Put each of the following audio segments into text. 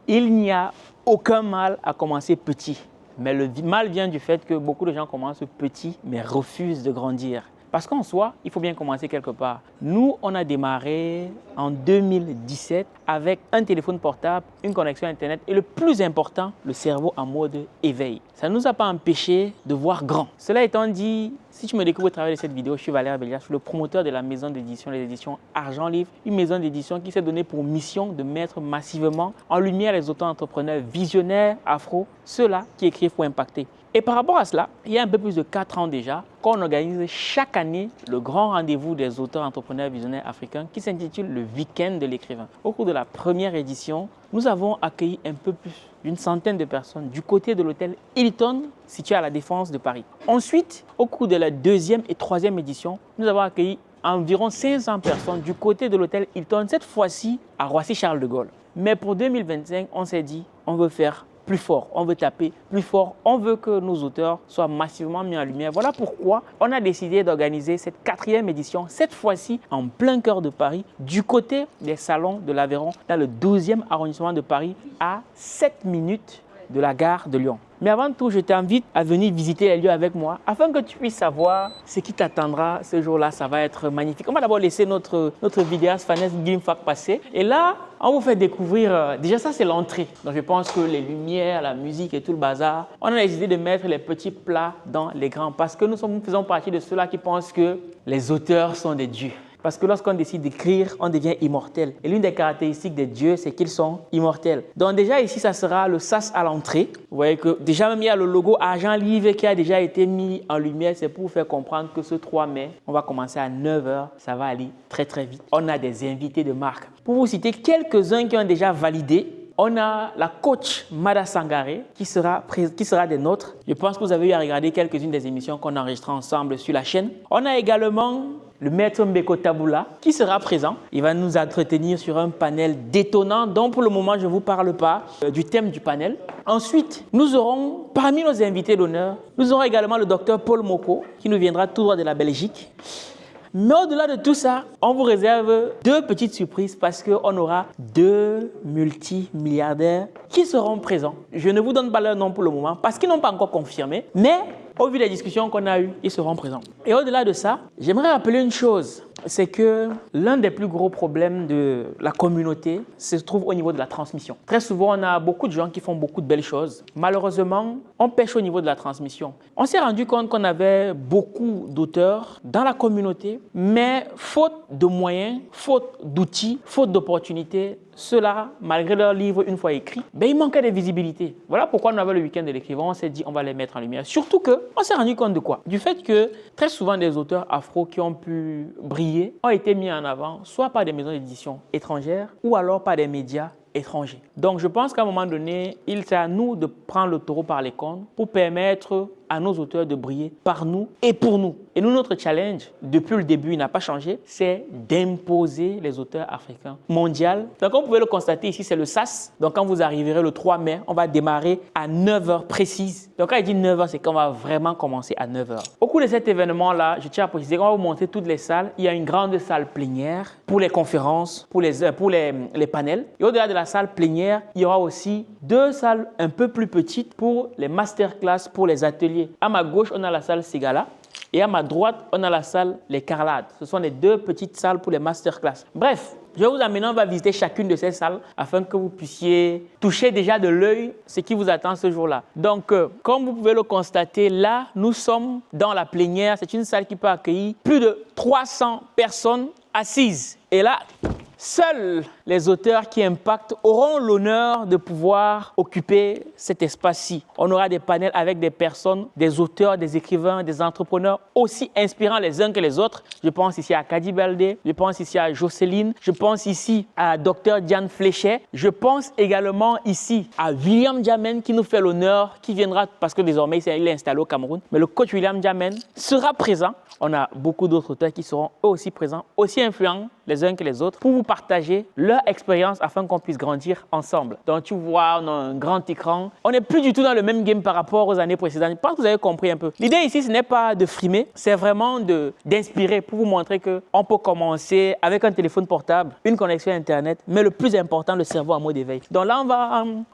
Il n'y a aucun mal à commencer petit. Mais le mal vient du fait que beaucoup de gens commencent petit, mais refusent de grandir. Parce qu'en soi, il faut bien commencer quelque part. Nous, on a démarré en 2017 avec un téléphone portable, une connexion Internet et le plus important, le cerveau en mode éveil. Ça ne nous a pas empêché de voir grand. Cela étant dit, si tu me découvres au travers de cette vidéo, je suis Valère Béliard, je suis le promoteur de la maison d'édition, les éditions Argent Livre, une maison d'édition qui s'est donnée pour mission de mettre massivement en lumière les auto-entrepreneurs visionnaires afro, ceux-là qui écrivent pour impacter. Et par rapport à cela, il y a un peu plus de 4 ans déjà, qu'on organise chaque année le grand rendez-vous des auteurs entrepreneurs visionnaires africains qui s'intitule le Week-end de l'écrivain. Au cours de la première édition, nous avons accueilli un peu plus d'une centaine de personnes du côté de l'hôtel Hilton situé à la Défense de Paris. Ensuite, au cours de la deuxième et troisième édition, nous avons accueilli environ 500 personnes du côté de l'hôtel Hilton, cette fois-ci à Roissy-Charles de Gaulle. Mais pour 2025, on s'est dit, on veut faire plus fort, on veut taper plus fort, on veut que nos auteurs soient massivement mis en lumière. Voilà pourquoi on a décidé d'organiser cette 4e édition, cette fois-ci en plein cœur de Paris, du côté des salons de l'Aveyron, dans le 12e arrondissement de Paris, à 7 minutes de la gare de Lyon. Mais avant tout, je t'invite à venir visiter les lieux avec moi afin que tu puisses savoir ce qui t'attendra ce jour-là. Ça va être magnifique. On va d'abord laisser notre vidéaste Fanès Gimfak passer. Et là, on vous fait découvrir, déjà ça c'est l'entrée. Donc je pense que les lumières, la musique et tout le bazar, on a décidé de mettre les petits plats dans les grands parce que nous faisons partie de ceux-là qui pensent que les auteurs sont des dieux. Parce que lorsqu'on décide d'écrire, on devient immortel. Et l'une des caractéristiques des dieux, c'est qu'ils sont immortels. Donc déjà ici, ça sera le sas à l'entrée. Vous voyez que déjà même il y a le logo Argent Livre qui a déjà été mis en lumière. C'est pour vous faire comprendre que ce 3 mai, on va commencer à 9 h. Ça va aller très très vite. On a des invités de marque. Pour vous citer quelques-uns qui ont déjà validé, on a la coach Mada Sangaré qui sera des nôtres. Je pense que vous avez eu à regarder quelques-unes des émissions qu'on a enregistrées ensemble sur la chaîne. On a également le maître Mbeko Taboula qui sera présent. Il va nous entretenir sur un panel détonnant dont pour le moment je ne vous parle pas du thème du panel. Ensuite, nous aurons parmi nos invités d'honneur, nous aurons également le docteur Paul Moko qui nous viendra tout droit de la Belgique. Mais au-delà de tout ça, on vous réserve 2 petites surprises parce qu'on aura 2 multimilliardaires qui seront présents. Je ne vous donne pas leur nom pour le moment parce qu'ils n'ont pas encore confirmé, mais au vu des discussions qu'on a eues, ils seront présents. Et au-delà de ça, j'aimerais rappeler une chose, c'est que l'un des plus gros problèmes de la communauté se trouve au niveau de la transmission. Très souvent, on a beaucoup de gens qui font beaucoup de belles choses. Malheureusement, on pêche au niveau de la transmission. On s'est rendu compte qu'on avait beaucoup d'auteurs dans la communauté, mais faute de moyens, faute d'outils, faute d'opportunités, ceux-là, malgré leurs livres une fois écrits, il manquait de visibilité. Voilà pourquoi on avait le week-end de l'écrivain, on s'est dit on va les mettre en lumière. Surtout qu'on s'est rendu compte de quoi? Du fait que très souvent des auteurs afro qui ont pu briller ont été mis en avant soit par des maisons d'édition étrangères ou alors par des médias étrangers. Donc je pense qu'à un moment donné, il est à nous de prendre le taureau par les cornes pour permettre à nos auteurs de briller par nous et pour nous. Et nous, notre challenge, depuis le début, il n'a pas changé, c'est d'imposer les auteurs africains mondial. Donc, comme vous pouvez le constater ici, c'est le SAS. Donc, quand vous arriverez le 3 mai, on va démarrer à 9 h précises. Donc, quand il dit 9 h, c'est qu'on va vraiment commencer à 9 h. Au cours de cet événement-là, je tiens à préciser qu'on va vous montrer toutes les salles. Il y a une grande salle plénière pour les conférences, pour les panels. Et au-delà de la salle plénière, il y aura aussi 2 salles un peu plus petites pour les masterclass, pour les ateliers. À ma gauche, on a la salle Sigala et à ma droite, on a la salle Les Carlades. Ce sont les 2 petites salles pour les masterclass. Bref, je vais vous amener, on va visiter chacune de ces salles afin que vous puissiez toucher déjà de l'œil ce qui vous attend ce jour-là. Donc, comme vous pouvez le constater, là, nous sommes dans la plénière. C'est une salle qui peut accueillir plus de 300 personnes assises. Et là, seuls les auteurs qui impactent auront l'honneur de pouvoir occuper cet espace-ci. On aura des panels avec des personnes, des auteurs, des écrivains, des entrepreneurs aussi inspirants les uns que les autres. Je pense ici à Kadi Baldé, je pense ici à Jocelyne, je pense ici à Dr Diane Fléchet, je pense également ici à William Jamen qui nous fait l'honneur, qui viendra, parce que désormais il est installé au Cameroun, mais le coach William Jamen sera présent. On a beaucoup d'autres auteurs qui seront eux aussi présents, aussi influents les uns que les autres pour vous partager leur expérience afin qu'on puisse grandir ensemble. Donc tu vois, on a un grand écran. On n'est plus du tout dans le même game par rapport aux années précédentes. Je pense que vous avez compris un peu. L'idée ici, ce n'est pas de frimer, c'est vraiment d'inspirer pour vous montrer qu'on peut commencer avec un téléphone portable, une connexion Internet, mais le plus important, le cerveau en mode éveil. Donc là,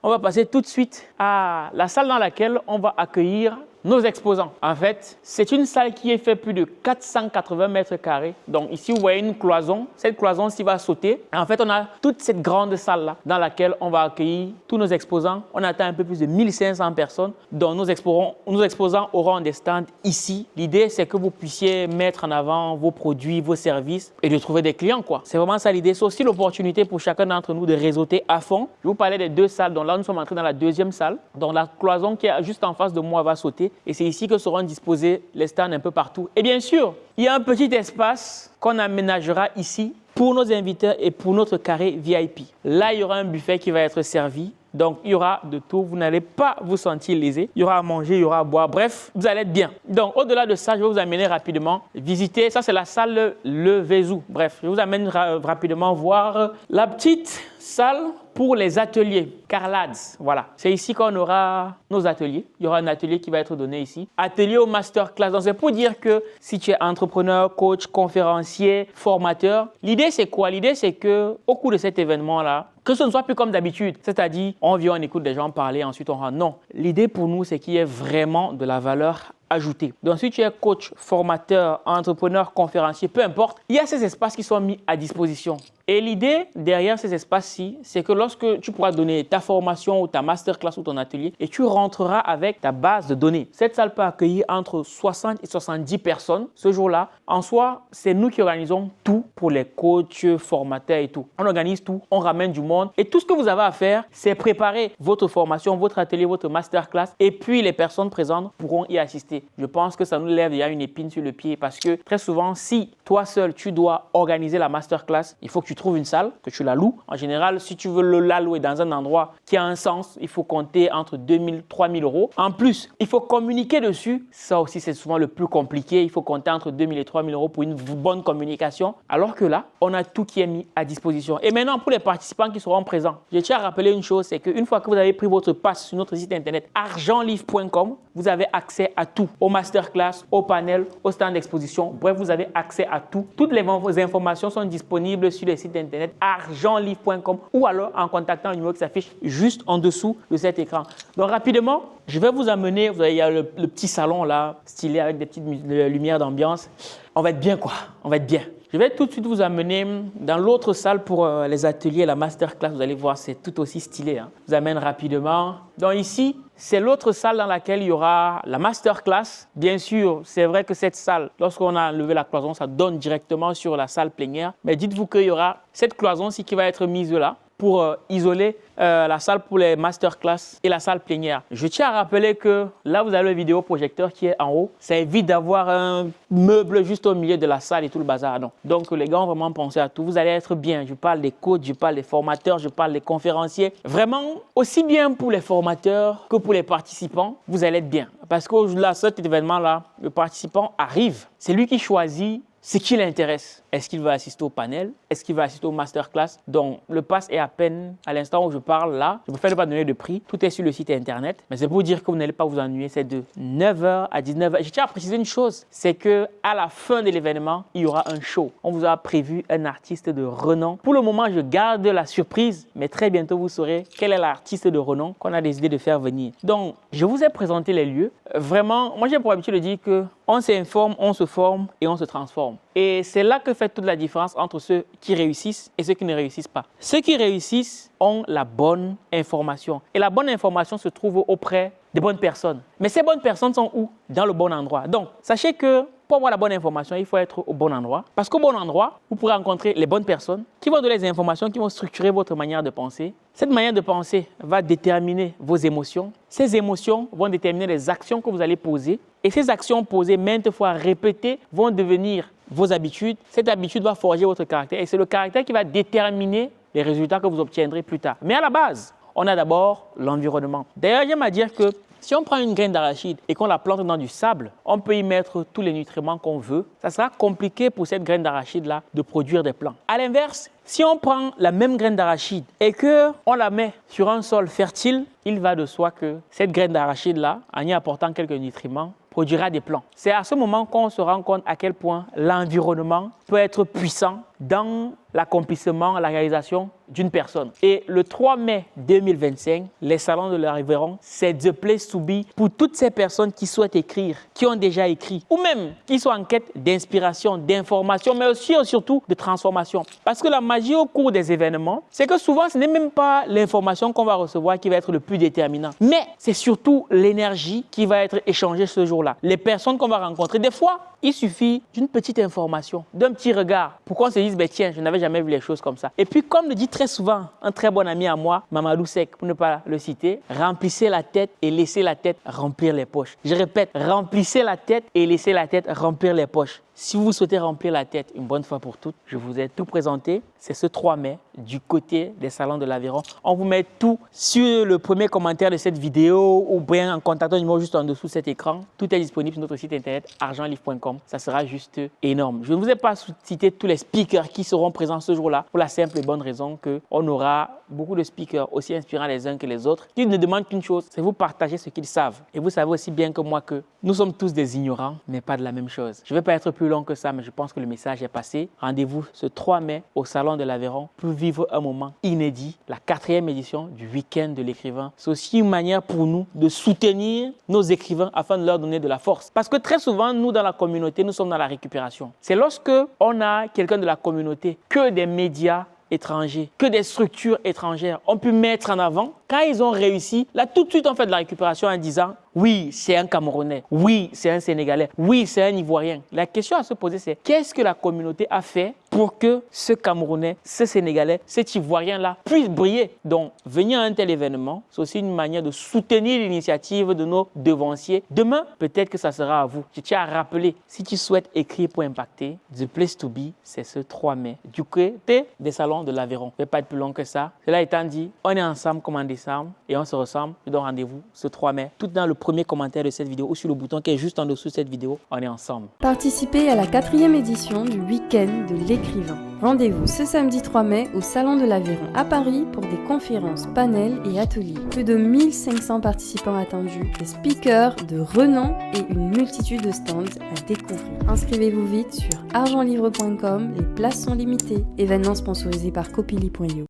on va passer tout de suite à la salle dans laquelle on va accueillir nos exposants. En fait, c'est une salle qui est faite plus de 480 mètres carrés. Donc ici, vous voyez une cloison. Cette cloison-ci va sauter. En fait, on a toute cette grande salle-là dans laquelle on va accueillir tous nos exposants. On atteint un peu plus de 1500 personnes. Donc nos exposants auront des stands ici. L'idée, c'est que vous puissiez mettre en avant vos produits, vos services et de trouver des clients, quoi. C'est vraiment ça l'idée. C'est aussi l'opportunité pour chacun d'entre nous de réseauter à fond. Je vous parlais des deux salles. Donc là, nous sommes entrés dans la deuxième salle. Donc la cloison qui est juste en face de moi va sauter. Et c'est ici que seront disposés les stands un peu partout. Et bien sûr, il y a un petit espace qu'on aménagera ici pour nos invités et pour notre carré VIP. Là, il y aura un buffet qui va être servi. Donc, il y aura de tout. Vous n'allez pas vous sentir lésé. Il y aura à manger, il y aura à boire. Bref, vous allez être bien. Donc, au-delà de ça, je vais vous amener rapidement visiter. Ça, c'est la salle Le Vézou. Bref, je vous amène rapidement voir la petite salle pour les ateliers, Carlads. Voilà, c'est ici qu'on aura nos ateliers. Il y aura un atelier qui va être donné ici. Atelier au masterclass. Donc, c'est pour dire que si tu es entrepreneur, coach, conférencier, formateur, l'idée, c'est quoi? L'idée, c'est qu'au cours de cet événement-là, que ce ne soit plus comme d'habitude, c'est-à-dire on vient, on écoute des gens parler, ensuite on rentre. Non, l'idée pour nous, c'est qu'il y ait vraiment de la valeur ajoutée. Donc, si tu es coach, formateur, entrepreneur, conférencier, peu importe, il y a ces espaces qui sont mis à disposition. Et l'idée derrière ces espaces-ci, c'est que lorsque tu pourras donner ta formation ou ta masterclass ou ton atelier et tu rentreras avec ta base de données. Cette salle peut accueillir entre 60 et 70 personnes ce jour-là. En soi, c'est nous qui organisons tout pour les coachs, formateurs et tout. On organise tout, on ramène du monde et tout ce que vous avez à faire, c'est préparer votre formation, votre atelier, votre masterclass et puis les personnes présentes pourront y assister. Je pense que ça nous lève déjà une épine sur le pied parce que très souvent, si toi seul, tu dois organiser la masterclass, il faut que tu trouves une salle, que tu la loues. En général, si tu veux la louer dans un endroit qui a un sens, il faut compter entre 2 000 et 3 000 euros. En plus, il faut communiquer dessus. Ça aussi, c'est souvent le plus compliqué. Il faut compter entre 2 000 et 3 000 euros pour une bonne communication. Alors que là, on a tout qui est mis à disposition. Et maintenant, pour les participants qui seront présents, je tiens à rappeler une chose, c'est qu'une fois que vous avez pris votre passe sur notre site internet argentlivre.com, vous avez accès à tout, au masterclass, au panel, au stand d'exposition. Bref, vous avez accès à tout. Toutes les informations sont disponibles sur le site internet argentlivre.com ou alors en contactant le numéro qui s'affiche juste en dessous de cet écran. Donc rapidement, je vais vous amener, il y a le petit salon là, stylé avec des petites lumières d'ambiance. On va être bien quoi, on va être bien. Je vais tout de suite vous amener dans l'autre salle pour les ateliers, la masterclass. Vous allez voir, c'est tout aussi stylé. Hein. Je vous amène rapidement. Donc ici, c'est l'autre salle dans laquelle il y aura la masterclass. Bien sûr, c'est vrai que cette salle, lorsqu'on a levé la cloison, ça donne directement sur la salle plénière. Mais dites-vous qu'il y aura cette cloison-ci qui va être mise là pour isoler la salle pour les masterclass et la salle plénière. Je tiens à rappeler que là, vous avez le vidéoprojecteur qui est en haut. Ça évite d'avoir un meuble juste au milieu de la salle et tout le bazar. Non. Donc, les gars ont vraiment pensé à tout. Vous allez être bien. Je parle des coachs, je parle des formateurs, je parle des conférenciers. Vraiment, aussi bien pour les formateurs que pour les participants, vous allez être bien. Parce que là, cet événement-là, le participant arrive. C'est lui qui choisit ce qui l'intéresse. Est-ce qu'il va assister au panel? Est-ce qu'il va assister au masterclass? Donc, le pass est à peine à l'instant où je parle là. Je préfère ne pas donner de prix. Tout est sur le site internet. Mais c'est pour dire que vous n'allez pas vous ennuyer. C'est de 9h à 19h. Je tiens à préciser une chose. C'est qu'à la fin de l'événement, il y aura un show. On vous a prévu un artiste de renom. Pour le moment, je garde la surprise. Mais très bientôt, vous saurez quel est l'artiste de renom qu'on a décidé de faire venir. Donc, je vous ai présenté les lieux. Vraiment, moi, j'ai pour habitude de dire qu'on s'informe, on se forme et on se transforme. Et c'est là que fait toute la différence entre ceux qui réussissent et ceux qui ne réussissent pas. Ceux qui réussissent ont la bonne information. Et la bonne information se trouve auprès des bonnes personnes. Mais ces bonnes personnes sont où? Dans le bon endroit. Donc, sachez que pour avoir la bonne information, il faut être au bon endroit. Parce qu'au bon endroit, vous pourrez rencontrer les bonnes personnes qui vont donner les informations, qui vont structurer votre manière de penser. Cette manière de penser va déterminer vos émotions. Ces émotions vont déterminer les actions que vous allez poser. Et ces actions posées maintes fois répétées vont devenir vos habitudes. Cette habitude va forger votre caractère. Et c'est le caractère qui va déterminer les résultats que vous obtiendrez plus tard. Mais à la base, on a d'abord l'environnement. D'ailleurs, j'aime à dire que Si on prend une graine d'arachide et qu'on la plante dans du sable, on peut y mettre tous les nutriments qu'on veut. Ça sera compliqué pour cette graine d'arachide-là de produire des plants. À l'inverse, si on prend la même graine d'arachide et qu'on la met sur un sol fertile, il va de soi que cette graine d'arachide-là, en y apportant quelques nutriments, produira des plants. C'est à ce moment qu'on se rend compte à quel point l'environnement peut être puissant dans l'accomplissement, la réalisation d'une personne. Et le 3 mai 2025, les salons de l'Aveyron, c'est The Place to Be pour toutes ces personnes qui souhaitent écrire, qui ont déjà écrit, ou même qui sont en quête d'inspiration, d'information, mais aussi et surtout de transformation. Parce que la magie au cours des événements, c'est que souvent, ce n'est même pas l'information qu'on va recevoir qui va être le plus déterminant, mais c'est surtout l'énergie qui va être échangée ce jour-là. Les personnes qu'on va rencontrer, des fois, il suffit d'une petite information, d'un petit regard pour qu'on se dise, ben tiens, je n'avais jamais vu les choses comme ça. Et puis, comme le dit très souvent un très bon ami à moi, Mamadou Seck, pour ne pas le citer, remplissez la tête et laissez la tête remplir les poches. Je répète, remplissez la tête et laissez la tête remplir les poches. Si vous souhaitez remplir la tête une bonne fois pour toutes, je vous ai tout présenté. C'est ce 3 mai du côté des salons de l'Aveyron. On vous met tout sur le premier commentaire de cette vidéo ou bien en contactant le numéro juste en dessous de cet écran. Tout est disponible sur notre site internet argentlivre.com. Ça sera juste énorme. Je ne vous ai pas cité tous les speakers qui seront présents ce jour-là pour la simple et bonne raison qu'on aura beaucoup de speakers aussi inspirants les uns que les autres qui ne demandent qu'une chose, c'est vous partager ce qu'ils savent. Et vous savez aussi bien que moi que nous sommes tous des ignorants, mais pas de la même chose. Je ne vais pas être plus long que ça, mais je pense que le message est passé. Rendez-vous ce 3 mai au Salon de l'Aveyron pour vivre un moment inédit, la 4e édition du week-end de l'écrivain. C'est aussi une manière pour nous de soutenir nos écrivains afin de leur donner de la force. Parce que très souvent, nous dans la communauté, nous sommes dans la récupération. C'est lorsque on a quelqu'un de la communauté que des médias étrangers, que des structures étrangères ont pu mettre en avant. Quand ils ont réussi, là tout de suite on fait de la récupération en disant oui, c'est un Camerounais, oui, c'est un Sénégalais, oui, c'est un Ivoirien. La question à se poser, c'est qu'est-ce que la communauté a fait pour que ce Camerounais, ce Sénégalais, cet Ivoirien-là puisse briller? Donc, venir à un tel événement, c'est aussi une manière de soutenir l'initiative de nos devanciers. Demain, peut-être que ça sera à vous. Je tiens à rappeler, si tu souhaites écrire pour impacter, The Place to Be, c'est ce 3 mai, du côté des salons de l'Aveyron. Je ne vais pas être plus long que ça. Cela étant dit, on est ensemble comme en décembre et on se ressemble. Je donne rendez-vous ce 3 mai, tout dans le premier commentaire de cette vidéo ou sur le bouton qui est juste en dessous de cette vidéo. On est ensemble. Participez à la 4e édition du week-end de l'écrivain. Rendez-vous ce samedi 3 mai au Salon de l'Aveyron à Paris pour des conférences, panels et ateliers. Plus de 1500 participants attendus, des speakers de renom et une multitude de stands à découvrir. Inscrivez-vous vite sur argentlivre.com, les places sont limitées. Événement sponsorisé par copilly.io.